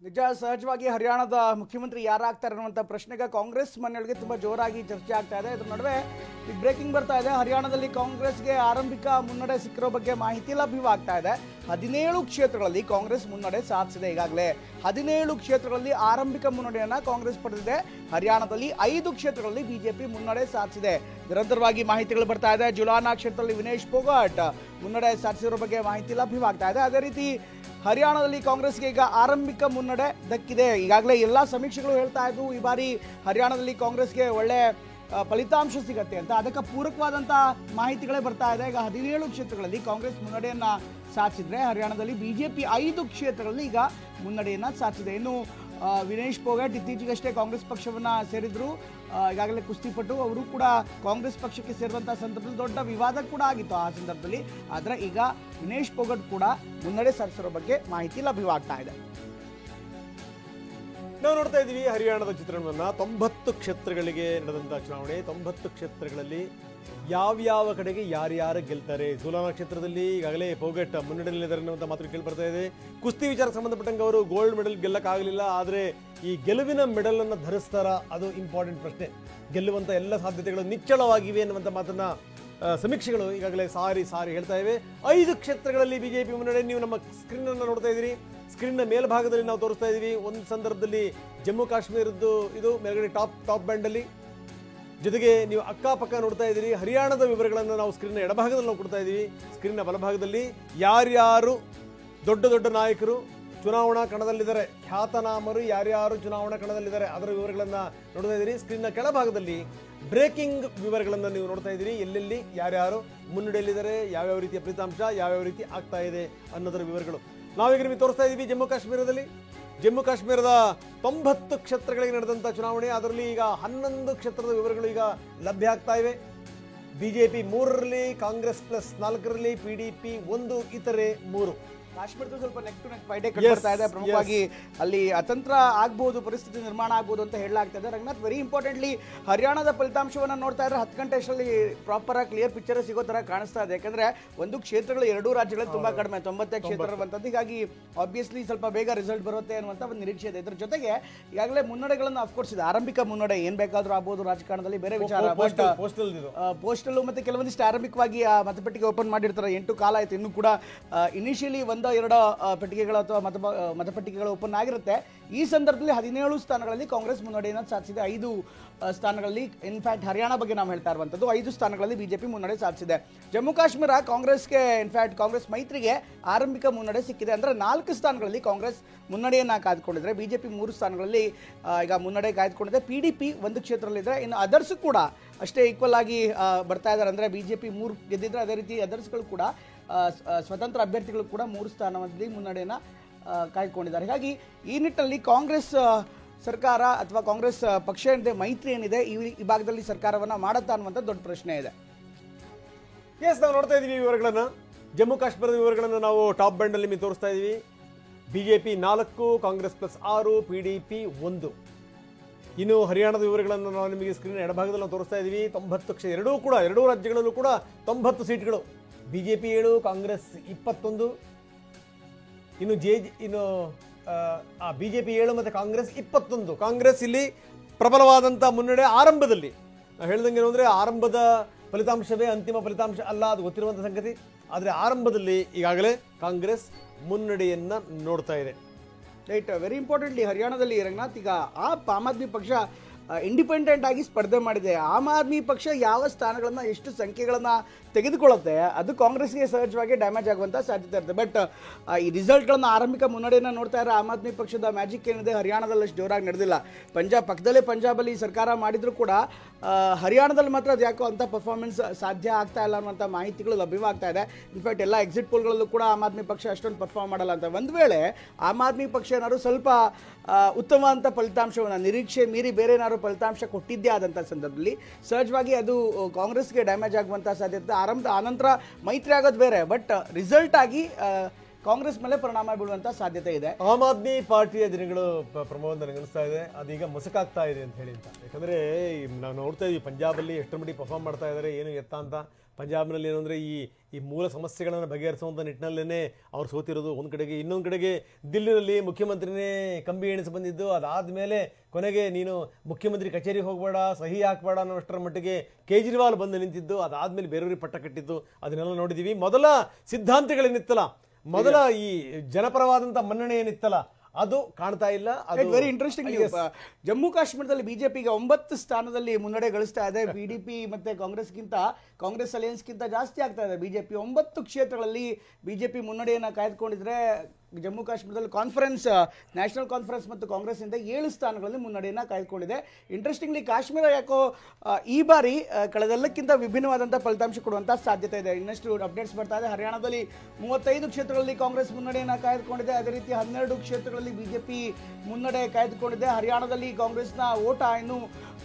ನಿಜ ಸಹಜವಾಗಿ ಹರಿಯಾಣದ ಮುಖ್ಯಮಂತ್ರಿ ಯಾರಾಗ್ತಾರೆ ಅನ್ನುವಂಥ ಪ್ರಶ್ನೆಗೆ ಕಾಂಗ್ರೆಸ್ ಮನೆಯೊಳಗೆ ತುಂಬ ಜೋರಾಗಿ ಚರ್ಚೆ ಆಗ್ತಾ ಇದೆ. ಇದರ ನಡುವೆ ಈಗ ಬ್ರೇಕಿಂಗ್ ಬರ್ತಾ ಇದೆ. ಹರಿಯಾಣದಲ್ಲಿ ಕಾಂಗ್ರೆಸ್ಗೆ ಆರಂಭಿಕ ಮುನ್ನಡೆ ಸಿಕ್ಕಿರೋ ಬಗ್ಗೆ ಮಾಹಿತಿ ಲಭ್ಯವಾಗ್ತಾ ಇದೆ. 17 ಕ್ಷೇತ್ರಗಳಲ್ಲಿ ಕಾಂಗ್ರೆಸ್ ಮುನ್ನಡೆ ಸಾಧಿಸಿದೆ. ಈಗಾಗಲೇ 17 ಕ್ಷೇತ್ರಗಳಲ್ಲಿ ಆರಂಭಿಕ ಮುನ್ನಡೆಯನ್ನ ಕಾಂಗ್ರೆಸ್ ಪಡೆದಿದೆ. ಹರಿಯಾಣದಲ್ಲಿ 5 ಕ್ಷೇತ್ರಗಳಲ್ಲಿ ಬಿಜೆಪಿ ಮುನ್ನಡೆ ಸಾಧಿಸಿದೆ. ನಿರಂತರವಾಗಿ ಮಾಹಿತಿಗಳು ಬರ್ತಾ ಇದೆ. ಜುಲಾನಾ ಕ್ಷೇತ್ರದಲ್ಲಿ ವಿನೇಶ್ ಫೋಗಾಟ್ ಮುನ್ನಡೆ ಸಾಧಿಸಿರೋ ಬಗ್ಗೆ ಮಾಹಿತಿ ಲಭ್ಯವಾಗ್ತಾ ಇದೆ. ಅದೇ ರೀತಿ ಹರಿಯಾಣದಲ್ಲಿ ಕಾಂಗ್ರೆಸ್ಗೆ ಈಗ ಆರಂಭಿಕ ಮುನ್ನಡೆ ದಕ್ಕಿದೆ. ಈಗಾಗಲೇ ಎಲ್ಲ ಸಮೀಕ್ಷೆಗಳು ಹೇಳ್ತಾ ಇದ್ವು ಈ ಬಾರಿ ಹರಿಯಾಣದಲ್ಲಿ ಕಾಂಗ್ರೆಸ್ಗೆ ಒಳ್ಳೆ ಫಲಿತಾಂಶ ಸಿಗತ್ತೆ ಅಂತ. ಅದಕ್ಕೆ ಪೂರಕವಾದಂಥ ಮಾಹಿತಿಗಳೇ ಬರ್ತಾ ಇದೆ. ಈಗ 17 ಕ್ಷೇತ್ರಗಳಲ್ಲಿ ಕಾಂಗ್ರೆಸ್ ಮುನ್ನಡೆಯನ್ನ ಸಾಧಿಸಿದ್ರೆ ಹರಿಯಾಣದಲ್ಲಿ ಬಿಜೆಪಿ 5 ಕ್ಷೇತ್ರಗಳಲ್ಲಿ ಈಗ ಮುನ್ನಡೆಯನ್ನ ಸಾಧಿಸಿದೆ. ಇನ್ನು ವಿನೇಶ್ ಫೋಗಾಟ್ ಇತ್ತೀಚೆಗಷ್ಟೇ ಕಾಂಗ್ರೆಸ್ ಪಕ್ಷವನ್ನ ಸೇರಿದ್ರು. ಈಗಾಗಲೇ ಕುಸ್ತಿಪಟ್ಟು ಅವರು ಕೂಡ ಕಾಂಗ್ರೆಸ್ ಪಕ್ಷಕ್ಕೆ ಸೇರಿದಂತಹ ಸಂದರ್ಭದಲ್ಲಿ ದೊಡ್ಡ ವಿವಾದ ಕೂಡ ಆಗಿತ್ತು ಆ ಸಂದರ್ಭದಲ್ಲಿ. ಆದರೆ ಈಗ ವಿನೇಶ್ ಫೋಗಾಟ್ ಕೂಡ ಮುನ್ನಡೆ ಸಾಧಿಸಿರೋ ಬಗ್ಗೆ ಮಾಹಿತಿ ಲಭ್ಯವಾಗ್ತಾ ಇದೆ. ನಾವು ನೋಡ್ತಾ ಇದ್ದೀವಿ ಹರಿಯಾಣದ ಚಿತ್ರಣವನ್ನು. 90 ಕ್ಷೇತ್ರಗಳಿಗೆ ನಡೆದಂತಹ ಚುನಾವಣೆ. 90 ಕ್ಷೇತ್ರಗಳಲ್ಲಿ ಯಾವ್ಯಾವ ಕಡೆಗೆ ಯಾರ್ಯಾರು ಗೆಲ್ತಾರೆ. ಜುಲಾನಾ ಕ್ಷೇತ್ರದಲ್ಲಿ ಈಗಾಗಲೇ ಫೋಗಾಟ್ ಮುನ್ನಡೆಯಲ್ಲಿದ್ದಾರೆ ಅನ್ನುವಂಥ ಮಾತು ಕೇಳಿ ಬರ್ತಾ ಇದೆ. ಕುಸ್ತಿ ವಿಚಾರಕ್ಕೆ ಸಂಬಂಧಪಟ್ಟಂಗೆ ಅವರು ಗೋಲ್ಡ್ ಮೆಡಲ್ ಗೆಲ್ಲಕ್ಕಾಗಲಿಲ್ಲ. ಆದರೆ ಈ ಗೆಲುವಿನ ಮೆಡಲ್ ಅನ್ನು ಧರಿಸ್ತಾರ, ಅದು ಇಂಪಾರ್ಟೆಂಟ್ ಪ್ರಶ್ನೆ. ಗೆಲ್ಲುವಂಥ ಎಲ್ಲ ಸಾಧ್ಯತೆಗಳು ನಿಚ್ಚಳವಾಗಿವೆ ಅನ್ನುವಂಥ ಮಾತನ್ನ ಸಮೀಕ್ಷೆಗಳು ಈಗಾಗಲೇ ಸಾರಿ ಹೇಳ್ತಾ ಇವೆ. 5 ಕ್ಷೇತ್ರಗಳಲ್ಲಿ ಬಿಜೆಪಿ ಮುನ್ನಡೆ. ನೀವು ನಮ್ಮ ಸ್ಕ್ರೀನ್ ಅನ್ನು ನೋಡ್ತಾ ಇದ್ದೀರಿ. ಸ್ಕ್ರೀನ್ನ ಮೇಲ್ಭಾಗದಲ್ಲಿ ನಾವು ತೋರಿಸ್ತಾ ಇದ್ದೀವಿ. ಒಂದು ಸಂದರ್ಭದಲ್ಲಿ ಜಮ್ಮು ಕಾಶ್ಮೀರದ್ದು ಇದು ಮೇಲ್ಗಡೆ ಟಾಪ್ ಬ್ಯಾಂಡಲ್ಲಿ, ಜೊತೆಗೆ ನೀವು ಅಕ್ಕಪಕ್ಕ ನೋಡ್ತಾ ಇದ್ದೀರಿ ಹರಿಯಾಣದ ವಿವರಗಳನ್ನು ನಾವು ಸ್ಕ್ರೀನ್ನ ಎಡಭಾಗದಲ್ಲಿ ನಾವು ಕೊಡ್ತಾ ಇದ್ದೀವಿ. ಸ್ಕ್ರೀನ್ನ ಬಲಭಾಗದಲ್ಲಿ ಯಾರ್ಯಾರು ದೊಡ್ಡ ನಾಯಕರು ಚುನಾವಣಾ ಕಣದಲ್ಲಿದ್ದಾರೆ, ಖ್ಯಾತನಾಮರು ಯಾರ್ಯಾರು ಚುನಾವಣಾ ಕಣದಲ್ಲಿದ್ದಾರೆ ಅದರ ವಿವರಗಳನ್ನು ನೋಡ್ತಾ ಇದ್ದೀರಿ. ಸ್ಕ್ರೀನ್ನ ಕೆಳಭಾಗದಲ್ಲಿ ಬ್ರೇಕಿಂಗ್ ವಿವರಗಳನ್ನು ನೀವು ನೋಡ್ತಾ ಇದ್ದೀರಿ. ಎಲ್ಲೆಲ್ಲಿ ಯಾರ್ಯಾರು ಮುನ್ನಡೆಯಲ್ಲಿದ್ದಾರೆ, ಯಾವ್ಯಾವ ರೀತಿಯ ಫಲಿತಾಂಶ ಯಾವ್ಯಾವ ರೀತಿ ಆಗ್ತಾ ಇದೆ ಅನ್ನೋದರ ವಿವರಗಳು ನಾವೀಗ ನಿಮಗೆ ತೋರಿಸ್ತಾ ಇದ್ದೀವಿ. ಜಮ್ಮು ಕಾಶ್ಮೀರದ 90 ಕ್ಷೇತ್ರಗಳಿಗೆ ನಡೆದಂಥ ಚುನಾವಣೆ. ಅದರಲ್ಲಿ ಈಗ 11 ಕ್ಷೇತ್ರದ ವಿವರಗಳು ಈಗ ಲಭ್ಯ ಆಗ್ತಾ ಇವೆ. ಬಿಜೆಪಿ 3ರಲ್ಲಿ, ಕಾಂಗ್ರೆಸ್ +4ರಲ್ಲಿ, PDP 1, ಇತರೆ 3. ಕಾಶ್ಮೀರದಲ್ಲಿ ಸ್ವಲ್ಪ ನೆಕ್ ಟು ನೆಕ್ ಫೈಟೇ ಬರ್ತಾ ಇದೆ. ಪ್ರಮುಖವಾಗಿ ಅಲ್ಲಿ ಅತಂತ್ರ ಆಗ್ಬಹುದು, ಪರಿಸ್ಥಿತಿ ನಿರ್ಮಾಣ ಆಗ್ಬೋದು ಅಂತ ಹೇಳಲಾಗ್ತಾ ಇದೆ. ರಂಗನಾಥ್, ವೆರಿ ಇಂಪಾರ್ಟೆಂಟ್ಲಿ ಹರಿಯಾಣದ ಫಲಿತಾಂಶವನ್ನು ನೋಡ್ತಾ ಇದ್ರೆ 10 ಗಂಟೆ ಅಷ್ಟರಲ್ಲಿ ಪ್ರಾಪರ್ ಆಗಿ ಕ್ಲಿಯರ್ ಪಿಕ್ಚರ್ ಸಿಗೋ ತರ ಕಾಣಿಸ್ತಾ ಇದೆ. ಯಾಕಂದ್ರೆ ಒಂದು ಕ್ಷೇತ್ರಗಳು 2 ರಾಜ್ಯಗಳಲ್ಲಿ ತುಂಬಾ ಕಡಿಮೆ, 90 ಕ್ಷೇತ್ರ ಇರುವಂತದ್ದು. ಹೀಗಾಗಿ ಆಬ್ವಿಯಸ್ಲಿ ಸ್ವಲ್ಪ ಬೇಗ ರಿಸಲ್ಟ್ ಬರುತ್ತೆ ಅನ್ನುವಂತ ಒಂದು ನಿರೀಕ್ಷೆ ಇದೆ. ಇದ್ರ ಜೊತೆಗೆ ಈಗಾಗಲೇ ಮುನ್ನಡೆಗಳನ್ನು ಅಫ್ಕೋರ್ಸ್ ಇದೆ. ಆರಂಭಿಕ ಮುನ್ನಡೆ ಏನ್ ಬೇಕಾದ್ರೂ ಆಗ್ಬೋದು ರಾಜಕಾರಣದಲ್ಲಿ, ಬೇರೆ ವಿಚಾರ. ಪೋಸ್ಟಲ್ ಮತ್ತೆ ಕೆಲವೊಂದಿಷ್ಟು ಆರಂಭಿಕವಾಗಿ ಮತಪೆಟ್ಟಿಗೆ ಓಪನ್ ಮಾಡಿರ್ತಾರೆ. 8 ಕಾಲ ಆಯ್ತು. ಇನ್ನು ಕೂಡ ಇನಿಷಿಯಲಿ 1-2 ಪೆಟ್ಟಿಗೆಗಳು ಅಥವಾ ಮತಪೆಟ್ಟಿಗೆಗಳು ಓಪನ್ ಆಗಿರುತ್ತೆ. ಈ ಸಂದರ್ಭದಲ್ಲಿ 17 ಸ್ಥಾನಗಳಲ್ಲಿ ಕಾಂಗ್ರೆಸ್ ಮುನ್ನಡೆಯನ್ನು ಸಾಧಿಸಿದೆ. 5 ಸ್ಥಾನಗಳಲ್ಲಿ, ಇನ್ಫ್ಯಾಕ್ಟ್ ಹರಿಯಾಣ ಬಗ್ಗೆ ನಾವು ಹೇಳ್ತಾ ಇರುವಂತದ್ದು, 5 ಸ್ಥಾನಗಳಲ್ಲಿ ಬಿಜೆಪಿ ಮುನ್ನಡೆ ಸಾಧಿಸಿದೆ. ಜಮ್ಮು ಕಾಶ್ಮೀರ ಕಾಂಗ್ರೆಸ್ಗೆ, ಇನ್ಫ್ಯಾಕ್ಟ್ ಕಾಂಗ್ರೆಸ್ ಮೈತ್ರಿಗೆ ಆರಂಭಿಕ ಮುನ್ನಡೆ ಸಿಕ್ಕಿದೆ. ಅಂದ್ರೆ 4 ಸ್ಥಾನಗಳಲ್ಲಿ ಕಾಂಗ್ರೆಸ್ ಮುನ್ನಡೆಯನ್ನ ಕಾಯ್ದುಕೊಂಡಿದ್ರೆ, ಬಿಜೆಪಿ 3 ಸ್ಥಾನಗಳಲ್ಲಿ ಈಗ ಮುನ್ನಡೆ ಕಾಯ್ದುಕೊಂಡಿದೆ. PDP 1 ಕ್ಷೇತ್ರದಲ್ಲಿದೆ. ಇನ್ನು ಅದರ್ಸ್ ಕೂಡ ಅಷ್ಟೇ ಈಕ್ವಲ್ ಆಗಿ ಬರ್ತಾ ಇದ್ದಾರೆ. ಅಂದ್ರೆ ಬಿಜೆಪಿ 3 ಗೆದ್ದಿದ್ರೆ ಅದೇ ರೀತಿ ಅದರ್ಸ್ಗಳು ಕೂಡ, ಸ್ವತಂತ್ರ ಅಭ್ಯರ್ಥಿಗಳು ಕೂಡ 3 ಸ್ಥಾನದಲ್ಲಿ ಮುನ್ನಡೆಯನ್ನು ಕಾಯ್ದುಕೊಂಡಿದ್ದಾರೆ. ಹೀಗಾಗಿ ಈ ನಿಟ್ಟಿನಲ್ಲಿ ಕಾಂಗ್ರೆಸ್ ಸರ್ಕಾರ ಅಥವಾ ಕಾಂಗ್ರೆಸ್ ಪಕ್ಷ ಏನಿದೆ, ಮೈತ್ರಿ ಏನಿದೆ, ಈ ಭಾಗದಲ್ಲಿ ಸರ್ಕಾರವನ್ನ ಮಾಡುತ್ತಾ ಅನ್ನುವಂಥ ದೊಡ್ಡ ಪ್ರಶ್ನೆ ಇದೆ. ನಾವು ನೋಡ್ತಾ ಇದ್ದೀವಿ ವಿವರಗಳನ್ನು. ಜಮ್ಮು ಕಾಶ್ಮೀರದ ವಿವರಗಳನ್ನು ನಾವು ಟಾಪ್ ಬ್ಯಾಂಡಲ್ಲಿ ನಿಮಗೆ ತೋರಿಸ್ತಾ ಇದ್ದೀವಿ. BJP 4, Congress +6, PDP 1. ಇನ್ನು ಹರಿಯಾಣದ ವಿವರಗಳನ್ನು ನಾವು ನಿಮಗೆ ಸ್ಕ್ರೀನ್ ಎಡಭಾಗದಲ್ಲಿ ನಾವು ತೋರಿಸ್ತಾ ಇದ್ದೀವಿ. 90 ಎರಡೂ ರಾಜ್ಯಗಳಲ್ಲೂ ಕೂಡ 90 ಸೀಟ್ಗಳು. ಬಿಜೆಪಿ 7, ಕಾಂಗ್ರೆಸ್ 21. ಇನ್ನು ಬಿಜೆಪಿ 7 ಮತ್ತು ಕಾಂಗ್ರೆಸ್ 21. ಕಾಂಗ್ರೆಸ್ ಇಲ್ಲಿ ಪ್ರಬಲವಾದಂಥ ಮುನ್ನಡೆ. ಆರಂಭದಲ್ಲಿ ನಾವು ಹೇಳ್ದಂಗೆ ಏನು ಅಂದರೆ, ಆರಂಭದ ಫಲಿತಾಂಶವೇ ಅಂತಿಮ ಫಲಿತಾಂಶ ಅಲ್ಲ, ಅದು ಗೊತ್ತಿರುವಂಥ ಸಂಗತಿ. ಆದರೆ ಆರಂಭದಲ್ಲಿ ಈಗಾಗಲೇ ಕಾಂಗ್ರೆಸ್ ಮುನ್ನಡೆಯನ್ನು ನೋಡ್ತಾ ಇದೆ. ರೈಟ್, ವೆರಿ ಇಂಪಾರ್ಟೆಂಟ್ಲಿ ಹರಿಯಾಣದಲ್ಲಿ ರಂಗನಾಥ್, ಈಗ ಆಮ್ ಆದ್ಮಿ ಪಕ್ಷ ಇಂಡಿಪೆಂಡೆಂಟ್ ಆಗಿ ಸ್ಪರ್ಧೆ ಮಾಡಿದೆ. ಆಮ್ ಆದ್ಮಿ ಪಕ್ಷ ಯಾವ ಸ್ಥಾನಗಳನ್ನ, ಎಷ್ಟು ಸಂಖ್ಯೆಗಳನ್ನ ತೆಗೆದುಕೊಳ್ಳುತ್ತೆ, ಅದು ಕಾಂಗ್ರೆಸ್ಗೆ ಸಹಜವಾಗಿ ಡ್ಯಾಮೇಜ್ ಆಗುವಂಥ ಸಾಧ್ಯತೆ ಇರುತ್ತೆ. ಬಟ್ ಈ ರಿಸಲ್ಟ್ಗಳನ್ನ, ಆರಂಭಿಕ ಮುನ್ನಡೆಯನ್ನು ನೋಡ್ತಾ ಇರೋ ಆಮ್ ಆದ್ಮಿ ಪಕ್ಷದ ಮ್ಯಾಜಿಕ್ ಏನಿದೆ ಹರಿಯಾಣದಲ್ಲಿ ಅಷ್ಟು ಜೋರಾಗಿ ನಡೆದಿಲ್ಲ. ಪಕ್ಕದಲ್ಲೇ ಪಂಜಾಬಲ್ಲಿ ಸರ್ಕಾರ ಮಾಡಿದ್ರು ಕೂಡ ಹರಿಯಾಣದಲ್ಲಿ ಮಾತ್ರ ಅದು ಯಾಕೋ ಅಂಥ ಪರ್ಫಾರ್ಮೆನ್ಸ್ ಸಾಧ್ಯ ಆಗ್ತಾ ಇಲ್ಲ ಅನ್ನುವಂಥ ಮಾಹಿತಿಗಳು ಲಭ್ಯವಾಗ್ತಾ ಇದೆ. ಇನ್ಫ್ಯಾಕ್ಟ್ ಎಲ್ಲ ಎಕ್ಸಿಟ್ ಪೋಲ್ಗಳಲ್ಲೂ ಕೂಡ ಆಮ್ ಆದ್ಮಿ ಪಕ್ಷ ಅಷ್ಟೊಂದು ಪರ್ಫಾರ್ಮ್ ಮಾಡಲ್ಲ ಅಂತ. ಒಂದು ವೇಳೆ ಆಮ್ ಆದ್ಮಿ ಪಕ್ಷ ಏನಾದ್ರು ಸ್ವಲ್ಪ ಉತ್ತಮವಾದಂಥ ಫಲಿತಾಂಶವನ್ನು, ನಿರೀಕ್ಷೆ ಮೀರಿ ಬೇರೆ ಏನಾದ್ರು ಫಲಿತಾಂಶ ಕೊಟ್ಟಿದ್ದೇ ಆದಂಥ ಸಂದರ್ಭದಲ್ಲಿ ಸಹಜವಾಗಿ ಅದು ಕಾಂಗ್ರೆಸ್ಗೆ ಡ್ಯಾಮೇಜ್ ಆಗುವಂಥ ಸಾಧ್ಯತೆ. ಆನಂತರ ಮೈತ್ರಿ ಆಗೋದು ಬೇರೆ, ಬಟ್ ರಿಸಲ್ಟ್ ಆಗಿ ಕಾಂಗ್ರೆಸ್ ಮೇಲೆ ಪರಿಣಾಮ ಬೀಳುವಂತ ಸಾಧ್ಯತೆ ಇದೆ. ಆಮ್ ಆದ್ಮಿ ಪಾರ್ಟಿಯ ದಿನಗಳು ಪ್ರಮೋದ್ ನನಗೆ ಅನಿಸ್ತಾ ಇದೆ ಅದೀಗ ಮುಸುಕಾಗ್ತಾ ಇದೆ ಅಂತ ಹೇಳಿ ಅಂತ. ಯಾಕಂದ್ರೆ ನಾವು ನೋಡ್ತಾ ಇದೀವಿ ಪಂಜಾಬಲ್ಲಿ ಎಷ್ಟರ ಮಟ್ಟಿಗೆ ಪರ್ಫಾರ್ಮ್ ಮಾಡ್ತಾ ಇದ್ದಾರೆ ಏನು ಎತ್ತ ಅಂತ. ಪಂಜಾಬ್ನಲ್ಲಿ ಏನು ಅಂದರೆ ಈ ಮೂಲ ಸಮಸ್ಯೆಗಳನ್ನು ಬಗೆಹರಿಸುವಂಥ ನಿಟ್ಟಿನಲ್ಲೇ ಅವ್ರು ಸೋತಿರೋದು ಒಂದು ಕಡೆಗೆ. ಇನ್ನೊಂದು ಕಡೆಗೆ ದಿಲ್ಲಿನಲ್ಲಿ ಮುಖ್ಯಮಂತ್ರಿನೇ ಕಂಬಿ ಎಣಿಸಿ ಬಂದಿದ್ದು. ಅದಾದಮೇಲೆ ಕೊನೆಗೆ ನೀನು ಮುಖ್ಯಮಂತ್ರಿ ಕಚೇರಿಗೆ ಹೋಗಬೇಡ, ಸಹಿ ಹಾಕಬೇಡ ಅನ್ನೋಷ್ಟರ ಮಟ್ಟಿಗೆ ಕೇಜ್ರಿವಾಲ್ ಬಂದು ನಿಂತಿದ್ದು. ಅದಾದಮೇಲೆ ಬೇರೆಯವ್ರಿಗೆ ಪಟ್ಟ ಕಟ್ಟಿದ್ದು ಅದನ್ನೆಲ್ಲ ನೋಡಿದ್ದೀವಿ. ಮೊದಲ ಸಿದ್ಧಾಂತಗಳೇನಿತ್ತಲ್ಲ, ಮೊದಲ ಈ ಜನಪರವಾದಂಥ ಮನ್ನಣೆ ಏನಿತ್ತಲ್ಲ ಅದು ಕಾಣ್ತಾ ಇಲ್ಲ. ಅದು ವೆರಿ ಇಂಟ್ರೆಸ್ಟಿಂಗ್. ಜಮ್ಮು ಕಾಶ್ಮೀರದಲ್ಲಿ ಬಿಜೆಪಿಗೆ 9 ಸ್ಥಾನದಲ್ಲಿ ಮುನ್ನಡೆ ಗಳಿಸ್ತಾ ಇದೆ. PDP ಮತ್ತೆ ಕಾಂಗ್ರೆಸ್ ಅಲಯನ್ಸ್ಗಿಂತ ಜಾಸ್ತಿ ಆಗ್ತಾ ಇದೆ. ಬಿಜೆಪಿ 9 ಕ್ಷೇತ್ರಗಳಲ್ಲಿ ಬಿಜೆಪಿ ಮುನ್ನಡೆಯನ್ನ ಕಾಯ್ದುಕೊಂಡಿದ್ರೆ ಜಮ್ಮು ಕಾಶ್ಮೀರದಲ್ಲಿ ನ್ಯಾಷನಲ್ ಕಾನ್ಫರೆನ್ಸ್ ಮತ್ತು ಕಾಂಗ್ರೆಸ್ ಇಂದ 7 ಸ್ಥಾನಗಳಲ್ಲಿ ಮುನ್ನಡೆಯನ್ನ ಕಾಯ್ದುಕೊಂಡಿದೆ. ಇಂಟ್ರೆಸ್ಟಿಂಗ್ಲಿ ಕಾಶ್ಮೀರ ಯಾಕೋ ಈ ಬಾರಿ ಕಳೆದೆಲ್ಲಕ್ಕಿಂತ ವಿಭಿನ್ನವಾದಂತಹ ಫಲಿತಾಂಶ ಕೊಡುವಂತಹ ಸಾಧ್ಯತೆ ಇದೆ. ಇನ್ನಷ್ಟು ಅಪ್ಡೇಟ್ಸ್ ಬರ್ತಾ ಇದೆ. ಹರಿಯಾಣದಲ್ಲಿ 35 ಕ್ಷೇತ್ರಗಳಲ್ಲಿ ಕಾಂಗ್ರೆಸ್ ಮುನ್ನಡೆಯನ್ನ ಕಾಯ್ದುಕೊಂಡಿದೆ. ಅದೇ ರೀತಿ 12 ಕ್ಷೇತ್ರಗಳಲ್ಲಿ ಬಿಜೆಪಿ ಮುನ್ನಡೆ ಕಾಯ್ದುಕೊಂಡಿದೆ. ಹರಿಯಾಣದಲ್ಲಿ ಕಾಂಗ್ರೆಸ್ನ ಓಟ ಇನ್ನೂ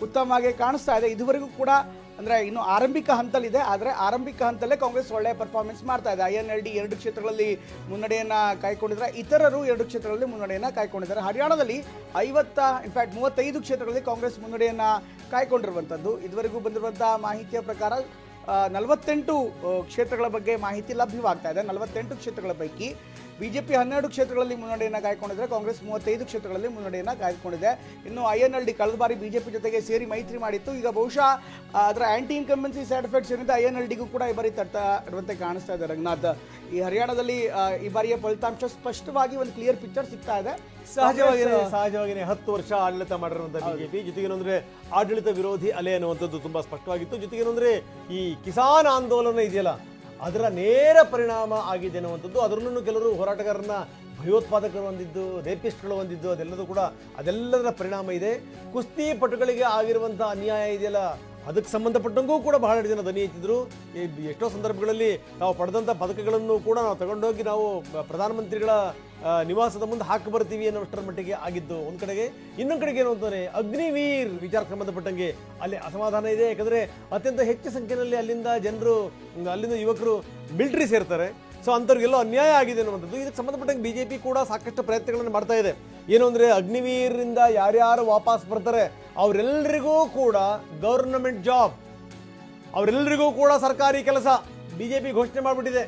ಉತ್ತಮವಾಗಿ ಕಾಣಿಸ್ತಾ ಇದೆ. ಇದುವರೆಗೂ ಕೂಡ ಅಂದ್ರೆ ಇನ್ನು ಆರಂಭಿಕ ಹಂತದಲ್ಲಿದೆ. ಆದರೆ ಆರಂಭಿಕ ಹಂತದಲ್ಲೇ ಕಾಂಗ್ರೆಸ್ ಒಳ್ಳೆಯ ಪರ್ಫಾರ್ಮೆನ್ಸ್ ಮಾಡ್ತಾ ಇದೆ. INLD 2 ಕ್ಷೇತ್ರಗಳಲ್ಲಿ ಮುನ್ನಡೆಯನ್ನ ಕಾಯ್ಕೊಂಡಿದ್ರೆ, ಇತರರು 2 ಕ್ಷೇತ್ರಗಳಲ್ಲಿ ಮುನ್ನಡೆಯನ್ನ ಕಾಯ್ಕೊಂಡಿದ್ದಾರೆ. ಹರಿಯಾಣದಲ್ಲಿ 35 ಕ್ಷೇತ್ರಗಳಲ್ಲಿ ಕಾಂಗ್ರೆಸ್ ಮುನ್ನಡೆಯನ್ನ ಕಾಯ್ಕೊಂಡಿರುವಂಥದ್ದು. ಇದುವರೆಗೂ ಬಂದಿರುವಂತಹ ಮಾಹಿತಿಯ ಪ್ರಕಾರ 48 ಕ್ಷೇತ್ರಗಳ ಬಗ್ಗೆ ಮಾಹಿತಿ ಲಭ್ಯವಾಗ್ತಾ ಇದೆ. 48 ಕ್ಷೇತ್ರಗಳ ಪೈಕಿ ಬಿಜೆಪಿ 12 ಕ್ಷೇತ್ರಗಳಲ್ಲಿ ಮುನ್ನಡೆಯನ್ನು ಕಾಯ್ಕೊಂಡಿದ್ರೆ, ಕಾಂಗ್ರೆಸ್ 35 ಕ್ಷೇತ್ರಗಳಲ್ಲಿ ಮುನ್ನಡೆಯನ್ನು ಕಾಯ್ದುಕೊಂಡಿದೆ. ಇನ್ನು INLD ಕಳೆದ ಬಾರಿ ಬಿಜೆಪಿ ಜೊತೆಗೆ ಸೇರಿ ಮೈತ್ರಿ ಮಾಡಿತ್ತು. ಈಗ ಬಹುಶಃ ಅದರ ಆಂಟಿ ಇನ್ಕಂಬೆನ್ಸಿ ಸೈಡ್ ಎಫೆಕ್ಟ್ಸ್ ಏನಿದೆ INLDಗೂ ಕೂಡ ಈ ಬಾರಿ ತಡ್ತಾ ಇರುವಂತೆ ಕಾಣಿಸ್ತಾ ಇದೆ. ರಂಗನಾಥ್, ಈ ಹರಿಯಾಣದಲ್ಲಿ ಈ ಬಾರಿಯ ಫಲಿತಾಂಶ ಸ್ಪಷ್ಟವಾಗಿ ಒಂದು ಕ್ಲಿಯರ್ ಪಿಕ್ಚರ್ ಸಿಗ್ತಾ ಇದೆ. ಸಹಜವಾಗಿಯೇ 10 ವರ್ಷ ಆಡಳಿತ ಮಾಡಿರುವಂತ ಬಿಜೆಪಿ ಜೊತೆಗೇನಂದ್ರೆ ಆಡಳಿತ ವಿರೋಧಿ ಅಲೆ ಅನ್ನುವಂಥದ್ದು ತುಂಬಾ ಸ್ಪಷ್ಟವಾಗಿತ್ತು. ಜೊತೆಗೇನಂದ್ರೆ ಈ ಕಿಸಾನ್ ಆಂದೋಲನ ಇದೆಯಲ್ಲ ಅದರ ನೇರ ಪರಿಣಾಮ ಆಗಿದೆ ಅನ್ನುವಂಥದ್ದು. ಅದರಲ್ಲೂ ಕೆಲವರು ಹೋರಾಟಗಾರರನ್ನ ಭಯೋತ್ಪಾದಕರು ಹೊಂದಿದ್ದು, ರೇಪಿಸ್ಟ್ಗಳು ಹೊಂದಿದ್ದು, ಅದೆಲ್ಲದರ ಪರಿಣಾಮ ಇದೆ. ಕುಸ್ತಿ ಪಟುಗಳಿಗೆ ಆಗಿರುವಂಥ ಅನ್ಯಾಯ ಇದೆಯಲ್ಲ ಅದಕ್ಕೆ ಸಂಬಂಧಪಟ್ಟಂಗೂ ಕೂಡ ಬಹಳಷ್ಟು ಜನ ಧ್ವನಿ ಎತ್ತಿದ್ರು. ಎಷ್ಟೋ ಸಂದರ್ಭಗಳಲ್ಲಿ ನಾವು ಪಡೆದಂಥ ಪದಕಗಳನ್ನು ಕೂಡ ನಾವು ತಗೊಂಡೋಗಿ ನಾವು ಪ್ರಧಾನಮಂತ್ರಿಗಳ ನಿವಾಸದ ಮುಂದೆ ಹಾಕಿ ಬರ್ತೀವಿ ಅನ್ನೋಷ್ಟರ ಮಟ್ಟಿಗೆ ಆಗಿದ್ದು ಒಂದು ಕಡೆಗೆ. ಇನ್ನೊಂದು ಕಡೆಗೆ ಏನು ಅಂತಾನೆ ಅಗ್ನಿವೀರ್ ವಿಚಾರಕ್ಕೆ ಸಂಬಂಧಪಟ್ಟಂಗೆ ಅಲ್ಲಿ ಅಸಮಾಧಾನ ಇದೆ. ಯಾಕಂದರೆ ಅತ್ಯಂತ ಹೆಚ್ಚು ಸಂಖ್ಯೆಯಲ್ಲಿ ಅಲ್ಲಿಂದ ಯುವಕರು ಮಿಲಿಟರಿ ಸೇರ್ತಾರೆ. ಸೊ ಅಂಥವ್ರಿಗೆಲ್ಲ ಅನ್ಯಾಯ ಆಗಿದೆ ಅನ್ನುವಂಥದ್ದು. ಇದಕ್ಕೆ ಸಂಬಂಧಪಟ್ಟಂಗೆ ಬಿಜೆಪಿ ಕೂಡ ಸಾಕಷ್ಟು ಪ್ರಯತ್ನಗಳನ್ನು ಮಾಡ್ತಾ ಇದೆ. ಏನು ಅಂದರೆ ಅಗ್ನಿವೀರಿಂದ ಯಾರ್ಯಾರು ವಾಪಸ್ ಬರ್ತಾರೆ ಅವರೆಲ್ಲರಿಗೂ ಕೂಡ ಗವರ್ನಮೆಂಟ್ ಜಾಬ್, ಅವರೆಲ್ಲರಿಗೂ ಕೂಡ ಸರ್ಕಾರಿ ಕೆಲಸ ಬಿಜೆಪಿ ಘೋಷಣೆ ಮಾಡಿಬಿಟ್ಟಿದೆ.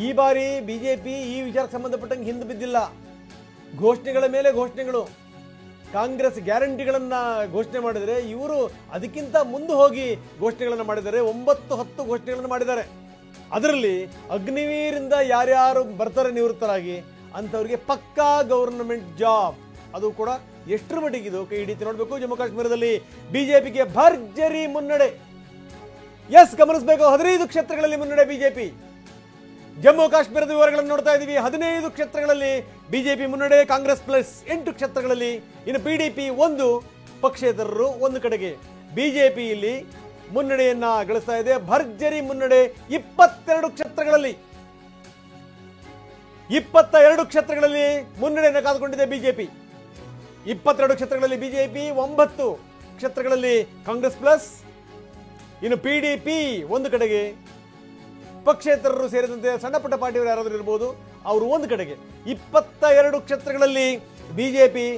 ಈ ಬಾರಿ ಬಿಜೆಪಿ ಈ ವಿಚಾರಕ್ಕೆ ಸಂಬಂಧಪಟ್ಟಂಗೆ ಹಿಂದೆ ಬಿದ್ದಿಲ್ಲ. ಘೋಷಣೆಗಳ ಮೇಲೆ ಘೋಷಣೆಗಳು. ಕಾಂಗ್ರೆಸ್ ಗ್ಯಾರಂಟಿಗಳನ್ನ ಘೋಷಣೆ ಮಾಡಿದರೆ ಇವರು ಅದಕ್ಕಿಂತ ಮುಂದೆ ಹೋಗಿ ಘೋಷಣೆಗಳನ್ನು ಮಾಡಿದ್ದಾರೆ. 9-10 ಘೋಷಣೆಗಳನ್ನು ಮಾಡಿದ್ದಾರೆ. ಅದರಲ್ಲಿ ಅಗ್ನಿವೀರಿಂದ ಯಾರ್ಯಾರು ಬರ್ತಾರೆ ನಿವೃತ್ತರಾಗಿ ಅಂಥವ್ರಿಗೆ ಪಕ್ಕಾ ಗವರ್ನಮೆಂಟ್ ಜಾಬ್, ಅದು ಕೂಡ ಎಷ್ಟರ ಮಟ್ಟಿಗಿದು ಕೈ ಹಿಡಿತು ನೋಡಬೇಕು. ಜಮ್ಮು ಕಾಶ್ಮೀರದಲ್ಲಿ ಬಿಜೆಪಿಗೆ ಭರ್ಜರಿ ಮುನ್ನಡೆ. ಗಮನಿಸಬೇಕು, 15 ಕ್ಷೇತ್ರಗಳಲ್ಲಿ ಮುನ್ನಡೆ ಬಿಜೆಪಿ. ಜಮ್ಮು ಕಾಶ್ಮೀರದ ವಿವರಗಳನ್ನು ನೋಡ್ತಾ ಇದ್ದೀವಿ. 15 ಕ್ಷೇತ್ರಗಳಲ್ಲಿ ಬಿಜೆಪಿ ಮುನ್ನಡೆ, ಕಾಂಗ್ರೆಸ್ ಪ್ಲಸ್ 8 ಕ್ಷೇತ್ರಗಳಲ್ಲಿ. ಇನ್ನು PDP 1, ಪಕ್ಷೇತರರು 1 ಕಡೆಗೆ. ಬಿಜೆಪಿ ಇಲ್ಲಿ ಮುನ್ನಡೆಯನ್ನ ಗಳಿಸ್ತಾ ಇದೆ. ಭರ್ಜರಿ ಮುನ್ನಡೆ 22 ಕ್ಷೇತ್ರಗಳಲ್ಲಿ. 22 ಕ್ಷೇತ್ರಗಳಲ್ಲಿ ಮುನ್ನಡೆಯನ್ನು ಕಾದುಕೊಂಡಿದೆ ಬಿಜೆಪಿ. 22 ಕ್ಷೇತ್ರಗಳಲ್ಲಿ ಬಿಜೆಪಿ, 9 ಕ್ಷೇತ್ರಗಳಲ್ಲಿ ಕಾಂಗ್ರೆಸ್ ಪ್ಲಸ್. ಇನ್ನು PDP 1 ಕಡೆಗೆ, ಪಕ್ಷೇತರರು ಸೇರಿದಂತೆ ಸಣ್ಣ ಪುಟ್ಟ ಪಾರ್ಟಿಯವರು ಯಾರಾದರೂ ಇರ್ಬೋದು ಅವರು 1 ಕಡೆಗೆ. 22 ಕ್ಷೇತ್ರಗಳಲ್ಲಿ ಬಿಜೆಪಿ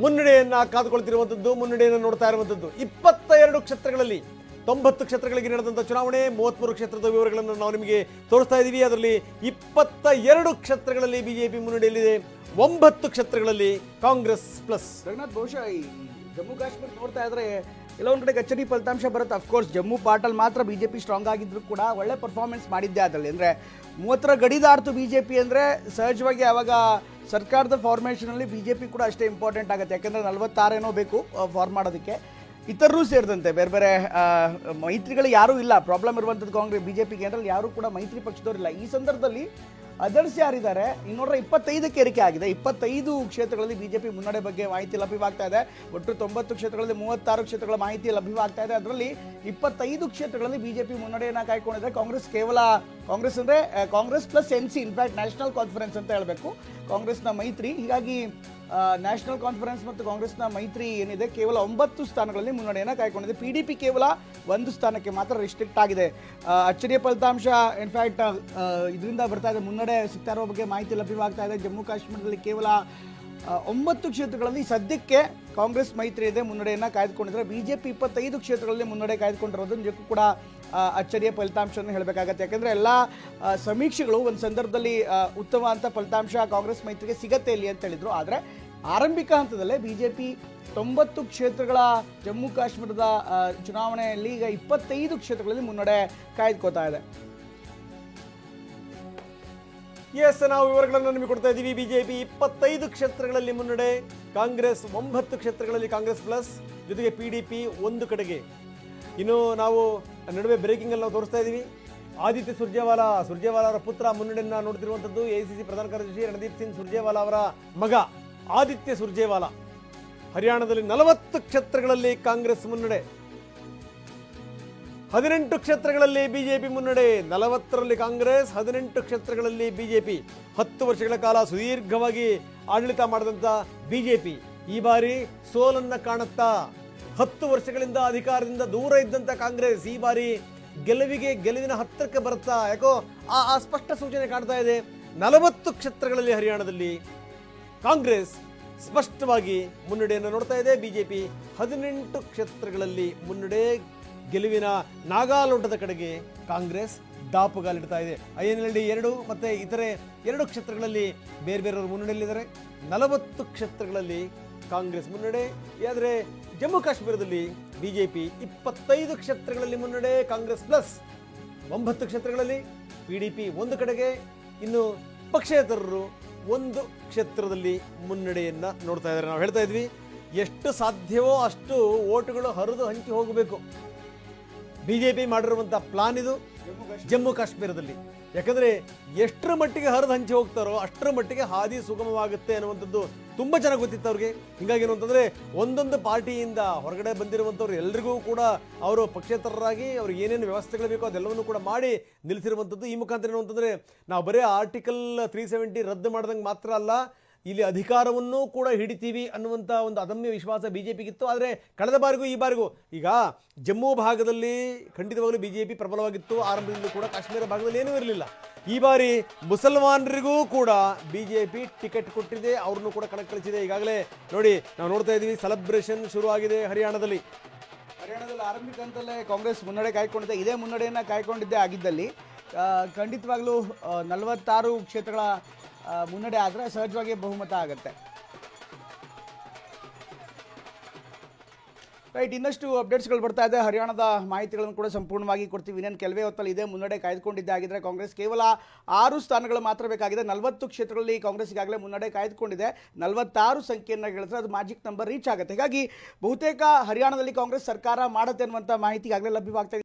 ಮುನ್ನಡೆಯನ್ನ ಕಾದುಕೊಳ್ತಿರುವಂಥದ್ದು, ಮುನ್ನಡೆಯನ್ನು ನೋಡ್ತಾ ಇರುವಂಥದ್ದು. 22 ಕ್ಷೇತ್ರಗಳಲ್ಲಿ 90 ಕ್ಷೇತ್ರಗಳಿಗೆ ನಡೆದಂಥ ಚುನಾವಣೆ. 33 ಕ್ಷೇತ್ರದ ವಿವರಗಳನ್ನು ನಾವು ನಿಮಗೆ ತೋರಿಸ್ತಾ ಇದ್ದೀವಿ. ಅದರಲ್ಲಿ 22 ಕ್ಷೇತ್ರಗಳಲ್ಲಿ ಬಿಜೆಪಿ ಮುನ್ನಡೆಯಲ್ಲಿದೆ, 9 ಕ್ಷೇತ್ರಗಳಲ್ಲಿ ಕಾಂಗ್ರೆಸ್ ಪ್ಲಸ್. ರಂಗನಾಥ್, ಬಹುಶಃ ಈ ಜಮ್ಮು ಕಾಶ್ಮೀರ ನೋಡ್ತಾ ಇದ್ರೆ ಕೆಲವೊಂದು ಕಡೆ ಕಚ್ಚಡಿ ಫಲಿತಾಂಶ ಬರುತ್ತೆ. ಅಫ್ಕೋರ್ಸ್ ಜಮ್ಮು ಪಾರ್ಟಲ್ಲಿ ಮಾತ್ರ ಬಿಜೆಪಿ ಸ್ಟ್ರಾಂಗ್ ಆಗಿದ್ರು ಕೂಡ ಒಳ್ಳೆ ಪರ್ಫಾರ್ಮೆನ್ಸ್ ಮಾಡಿದ್ದೆ. ಅದರಲ್ಲಿ ಅಂದರೆ 30ರ ಗಡಿದಾರ್ತು ಬಿಜೆಪಿ ಅಂದರೆ ಸಹಜವಾಗಿ ಆವಾಗ ಸರ್ಕಾರದ ಫಾರ್ಮೇಷನಲ್ಲಿ ಬಿಜೆಪಿ ಕೂಡ ಅಷ್ಟೇ ಇಂಪಾರ್ಟೆಂಟ್ ಆಗುತ್ತೆ. ಯಾಕೆಂದರೆ 46 ಏನೋ ಬೇಕು ಫಾರ್ಮ್ ಮಾಡೋದಕ್ಕೆ. ಇತರರೂ ಸೇರಿದಂತೆ ಬೇರೆ ಬೇರೆ ಮೈತ್ರಿಗಳು ಯಾರೂ ಇಲ್ಲ. ಪ್ರಾಬ್ಲಮ್ ಇರುವಂಥದ್ದು ಕಾಂಗ್ರೆಸ್ ಬಿಜೆಪಿಗೆ ಅದರಲ್ಲಿ ಯಾರೂ ಕೂಡ ಮೈತ್ರಿ ಪಕ್ಷದವರಿಲ್ಲ. ಈ ಸಂದರ್ಭದಲ್ಲಿ ಅದರ್ಸ್ ಯಾರಿದ್ದಾರೆ ಇನ್ನೋಡ್ರೆ 25ಕ್ಕೆ ಏರಿಕೆ ಆಗಿದೆ. 25 ಕ್ಷೇತ್ರಗಳಲ್ಲಿ ಬಿಜೆಪಿ ಮುನ್ನಡೆ ಬಗ್ಗೆ ಮಾಹಿತಿ ಲಭ್ಯವಾಗ್ತಾ ಇದೆ. ಒಟ್ಟು 90 ಕ್ಷೇತ್ರಗಳಲ್ಲಿ 36 ಕ್ಷೇತ್ರಗಳ ಮಾಹಿತಿ ಲಭ್ಯವಾಗ್ತಾ ಇದೆ. ಅದರಲ್ಲಿ 25 ಕ್ಷೇತ್ರಗಳಲ್ಲಿ ಬಿಜೆಪಿ ಮುನ್ನಡೆಯನ್ನು ಕಾಯ್ಕೊಂಡಿದೆ. ಕಾಂಗ್ರೆಸ್ ಕೇವಲ ಕಾಂಗ್ರೆಸ್ ಅಂದರೆ Congress plus NC, in fact national conference ಅಂತ ಹೇಳಬೇಕು, ಕಾಂಗ್ರೆಸ್ನ ಮೈತ್ರಿ. ಹೀಗಾಗಿ ನ್ಯಾಷನಲ್ ಕಾನ್ಫರೆನ್ಸ್ ಮತ್ತು ಕಾಂಗ್ರೆಸ್ನ ಮೈತ್ರಿ ಏನಿದೆ ಕೇವಲ 9 ಸ್ಥಾನಗಳಲ್ಲಿ ಮುನ್ನಡೆಯನ್ನು ಕಾಯ್ಕೊಂಡಿದೆ. PDP ಕೇವಲ 1 ಸ್ಥಾನಕ್ಕೆ ಮಾತ್ರ ರಿಸ್ಟ್ರಿಕ್ಟ್ ಆಗಿದೆ. ಅಚ್ಚರಿಯ ಫಲಿತಾಂಶ. ಇನ್ಫ್ಯಾಕ್ಟ್ ಇದರಿಂದ ಬರ್ತಾ ಇದೆ, ಮುನ್ನಡೆ ಸಿಗ್ತಾ ಇರೋ ಬಗ್ಗೆ ಮಾಹಿತಿ ಲಭ್ಯವಾಗ್ತಾ ಇದೆ. ಜಮ್ಮು ಕಾಶ್ಮೀರದಲ್ಲಿ ಕೇವಲ 9 ಕ್ಷೇತ್ರಗಳಲ್ಲಿ ಸದ್ಯಕ್ಕೆ ಕಾಂಗ್ರೆಸ್ ಮೈತ್ರಿ ಇದೆ ಮುನ್ನಡೆಯನ್ನು ಕಾಯ್ದುಕೊಂಡಿದ್ರೆ. BJP 25 ಕ್ಷೇತ್ರಗಳಲ್ಲಿ ಮುನ್ನಡೆ ಕಾಯ್ದುಕೊಂಡಿರೋದು ನಿಜಕ್ಕೂ ಕೂಡ ಅಚ್ಚರಿಯ ಫಲಿತಾಂಶವನ್ನು ಹೇಳಬೇಕಾಗತ್ತೆ. ಯಾಕೆಂದರೆ ಎಲ್ಲ ಸಮೀಕ್ಷೆಗಳು ಒಂದು ಸಂದರ್ಭದಲ್ಲಿ ಉತ್ತಮ ಅಂತ ಫಲಿತಾಂಶ ಕಾಂಗ್ರೆಸ್ ಮೈತ್ರಿಗೆ ಸಿಗತ್ತೆ ಇಲ್ಲಿ ಅಂತ ಹೇಳಿದ್ರು. ಆದರೆ ಆರಂಭಿಕ ಹಂತದಲ್ಲೇ BJP 90 ಕ್ಷೇತ್ರಗಳ ಜಮ್ಮು ಕಾಶ್ಮೀರದ ಚುನಾವಣೆಯಲ್ಲಿ ಈಗ 25 ಕ್ಷೇತ್ರಗಳಲ್ಲಿ ಮುನ್ನಡೆ ಕಾಯ್ದುಕೋತಾ ಇದೆ. ಎಸ್, ನಾವು ವಿವರಗಳನ್ನು ನಿಮಗೆ ಕೊಡ್ತಾ ಇದ್ದೀವಿ. BJP 25 ಕ್ಷೇತ್ರಗಳಲ್ಲಿ ಮುನ್ನಡೆ, ಕಾಂಗ್ರೆಸ್ 9 ಕ್ಷೇತ್ರಗಳಲ್ಲಿ ಕಾಂಗ್ರೆಸ್ ಪ್ಲಸ್, ಜೊತೆಗೆ PDP 1 ಕಡೆಗೆ. ಇನ್ನು ನಾವು ನಡುವೆ ಬ್ರೇಕಿಂಗ್ ಅಲ್ಲಿ ನಾವು ತೋರಿಸ್ತಾ ಇದ್ದೀವಿ. ಆದಿತ್ಯ ಸುರ್ಜೇವಾಲಾ ಅವರ ಪುತ್ರ ಮುನ್ನಡೆಯನ್ನು ನೋಡ್ತಿರುವಂಥದ್ದು. AICC ಪ್ರಧಾನ ಕಾರ್ಯದರ್ಶಿ ರಣದೀಪ್ ಸಿಂಗ್ ಸುರ್ಜೇವಾಲಾ ಅವರ ಮಗ ಆದಿತ್ಯ ಸುರ್ಜೇವಾಲಾ. ಹರಿಯಾಣದಲ್ಲಿ 40 ಕ್ಷೇತ್ರಗಳಲ್ಲಿ ಕಾಂಗ್ರೆಸ್ ಮುನ್ನಡೆ, 18 ಕ್ಷೇತ್ರಗಳಲ್ಲಿ BJP ಮುನ್ನಡೆ. 40ರಲ್ಲಿ ಕಾಂಗ್ರೆಸ್, 18 ಕ್ಷೇತ್ರಗಳಲ್ಲಿ BJP. 10 ವರ್ಷಗಳ ಕಾಲ ಸುದೀರ್ಘವಾಗಿ ಆಡಳಿತ ಮಾಡಿದಂಥ BJP ಈ ಬಾರಿ ಸೋಲನ್ನ ಕಾಣುತ್ತಾ 10 ವರ್ಷಗಳಿಂದ ಅಧಿಕಾರದಿಂದ ದೂರ ಇದ್ದಂಥ ಕಾಂಗ್ರೆಸ್ ಈ ಬಾರಿ ಗೆಲುವಿನ ಹತ್ತಿರಕ್ಕೆ ಬರುತ್ತಾ ಯಾಕೋ ಆ ಸ್ಪಷ್ಟ ಸೂಚನೆ ಕಾಣ್ತಾ ಇದೆ. 40 ಕ್ಷೇತ್ರಗಳಲ್ಲಿ ಹರಿಯಾಣದಲ್ಲಿ ಕಾಂಗ್ರೆಸ್ ಸ್ಪಷ್ಟವಾಗಿ ಮುನ್ನಡೆಯನ್ನು ನೋಡ್ತಾ ಇದೆ. BJP 18 ಕ್ಷೇತ್ರಗಳಲ್ಲಿ ಮುನ್ನಡೆ, ಗೆಲುವಿನ ನಾಗಾಲೋಟದ ಕಡೆಗೆ ಕಾಂಗ್ರೆಸ್ ದಾಪುಗಾಲಿಡ್ತಾ ಇದೆ. INLD 2 ಮತ್ತು ಇತರೆ 2 ಕ್ಷೇತ್ರಗಳಲ್ಲಿ ಬೇರೆಯವರು ಮುನ್ನಡೆಯಲ್ಲಿದ್ದಾರೆ. 40 ಕ್ಷೇತ್ರಗಳಲ್ಲಿ ಕಾಂಗ್ರೆಸ್ ಮುನ್ನಡೆ. ಆದರೆ ಜಮ್ಮು ಕಾಶ್ಮೀರದಲ್ಲಿ BJP 25 ಕ್ಷೇತ್ರಗಳಲ್ಲಿ ಮುನ್ನಡೆ, ಕಾಂಗ್ರೆಸ್ ಪ್ಲಸ್. 9 ಕ್ಷೇತ್ರಗಳಲ್ಲಿ PDP 1 ಕಡೆಗೆ, ಇನ್ನು ಪಕ್ಷೇತರರು 1 ಕ್ಷೇತ್ರದಲ್ಲಿ ಮುನ್ನಡೆಯನ್ನ ನೋಡ್ತಾ ಇದ್ದಾರೆ. ನಾವು ಹೇಳ್ತಾ ಇದ್ವಿ, ಎಷ್ಟು ಸಾಧ್ಯವೋ ಅಷ್ಟು ಓಟುಗಳು ಹರಿದು ಹಂಚಿ ಹೋಗಬೇಕು. BJP ಮಾಡಿರುವಂಥ ಪ್ಲಾನ್ ಇದು ಜಮ್ಮು ಕಾಶ್ಮೀರದಲ್ಲಿ. ಯಾಕಂದರೆ ಎಷ್ಟರ ಮಟ್ಟಿಗೆ ಹರಿದು ಹಂಚಿ ಹೋಗ್ತಾರೋ ಅಷ್ಟರ ಮಟ್ಟಿಗೆ ಹಾದಿ ಸುಗಮವಾಗುತ್ತೆ ಅನ್ನುವಂಥದ್ದು ತುಂಬ ಚೆನ್ನಾಗಿ ಗೊತ್ತಿತ್ತು ಅವ್ರಿಗೆ. ಹೀಗಾಗಿ ಏನು ಅಂತಂದರೆ ಒಂದೊಂದು ಪಾರ್ಟಿಯಿಂದ ಹೊರಗಡೆ ಬಂದಿರುವಂಥವ್ರು ಎಲ್ರಿಗೂ ಕೂಡ ಅವರು ಪಕ್ಷೇತರರಾಗಿ ಅವ್ರಿಗೆ ಏನೇನು ವ್ಯವಸ್ಥೆಗಳು ಬೇಕೋ ಅದೆಲ್ಲವನ್ನು ಕೂಡ ಮಾಡಿ ನಿಲ್ಲಿಸಿರುವಂಥದ್ದು. ಈ ಮುಖಾಂತರ ಏನು ಅಂತಂದರೆ ನಾವು ಬರೀ ಆರ್ಟಿಕಲ್ 370 ರದ್ದು ಮಾಡ್ದಂಗೆ ಮಾತ್ರ ಅಲ್ಲ, ಇಲ್ಲಿ ಅಧಿಕಾರವನ್ನೂ ಕೂಡ ಹಿಡಿತೀವಿ ಅನ್ನುವಂಥ ಒಂದು ಅದಮ್ಯ ವಿಶ್ವಾಸ BJPಗಿತ್ತು. ಆದರೆ ಕಳೆದ ಬಾರಿಗೂ ಈ ಬಾರಿಗೂ ಈಗ ಜಮ್ಮು ಭಾಗದಲ್ಲಿ ಖಂಡಿತವಾಗಲೂ BJP ಪ್ರಬಲವಾಗಿತ್ತು ಆರಂಭದಿಂದ ಕೂಡ. ಕಾಶ್ಮೀರ ಭಾಗದಲ್ಲಿ ಏನೂ ಇರಲಿಲ್ಲ. ಈ ಬಾರಿ ಮುಸಲ್ಮಾನರಿಗೂ ಕೂಡ BJP ಟಿಕೆಟ್ ಕೊಟ್ಟಿದೆ, ಅವ್ರನ್ನೂ ಕೂಡ ಕಣಕ್ಕಿಳಿಸಿದೆ. ಈಗಾಗಲೇ ನೋಡಿ ನಾವು ನೋಡ್ತಾ ಇದ್ದೀವಿ, ಸೆಲೆಬ್ರೇಷನ್ ಶುರುವಾಗಿದೆ ಹರಿಯಾಣದಲ್ಲಿ. ಆರಂಭಿಕ ಹಂತದಲ್ಲೇ ಕಾಂಗ್ರೆಸ್ ಮುನ್ನಡೆ ಕಾಯ್ಕೊಂಡಿದೆ. ಇದೇ ಮುನ್ನಡೆಯನ್ನು ಕಾಯ್ಕೊಂಡಿದ್ದೇ ಆಗಿದ್ದಲ್ಲಿ ಖಂಡಿತವಾಗ್ಲೂ 46 ಕ್ಷೇತ್ರಗಳ ಮುನ್ನಡೆ ಆದರೆ ಸಹಜವಾಗಿ ಬಹುಮತ ಆಗುತ್ತೆ. ರೈಟ್, ಇನ್ನಷ್ಟು ಅಪ್ಡೇಟ್ಸ್ಗಳು ಬರ್ತಾ ಇದೆ. ಹರಿಯಾಣದ ಮಾಹಿತಿಗಳನ್ನು ಕೂಡ ಸಂಪೂರ್ಣವಾಗಿ ಕೊಡ್ತೀವಿ. ಇನ್ನೇನು ಕೆಲವೇ ಹೊತ್ತಲ್ಲಿ ಇದೇ ಮುನ್ನಡೆ ಕಾಯ್ದುಕೊಂಡಿದ್ದೆ ಆಗಿದ್ರೆ ಕಾಂಗ್ರೆಸ್ ಕೇವಲ 6 ಸ್ಥಾನಗಳು ಮಾತ್ರ ಬೇಕಾಗಿದೆ. 40 ಕ್ಷೇತ್ರಗಳಲ್ಲಿ ಕಾಂಗ್ರೆಸ್ ಈಗಾಗಲೇ ಮುನ್ನಡೆ ಕಾಯ್ದುಕೊಂಡಿದೆ. 46 ಸಂಖ್ಯೆಯನ್ನು ಗಳಿಸಿದ್ರೆ ಅದು ಮ್ಯಾಜಿಕ್ ನಂಬರ್ ರೀಚ್ ಆಗುತ್ತೆ. ಹೀಗಾಗಿ ಬಹುತೇಕ ಹರಿಯಾಣದಲ್ಲಿ ಕಾಂಗ್ರೆಸ್ ಸರ್ಕಾರ ಮಾಡುತ್ತೆ ಅನ್ನುವಂಥ ಮಾಹಿತಿ ಈಗಾಗಲೇ ಲಭ್ಯವಾಗ್ತಾ ಇದೆ.